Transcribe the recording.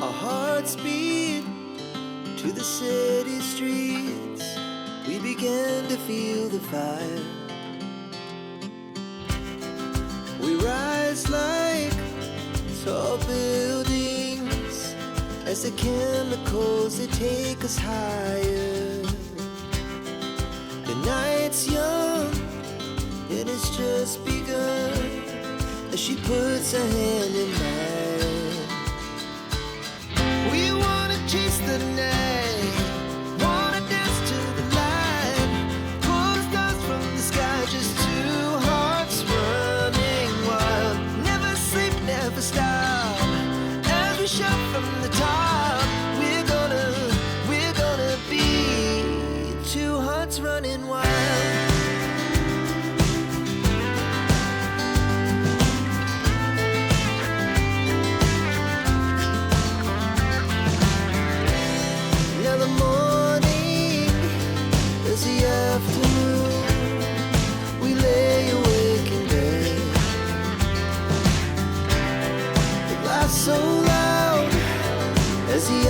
Our hearts beat to the city streets. We began to feel the fire. We rise like tall buildings as the chemicals they take us higher. The night's young, it has just begun as she puts her hand in mine. We wanna chase the night, wanna dance to the light, pull the stars from the sky, just two hearts running wild. Never sleep, never stop, as we shout from the top. We're gonna be two hearts running wild. Now the morning is the afternoon. We lay awake in bed. It laughs so loud as the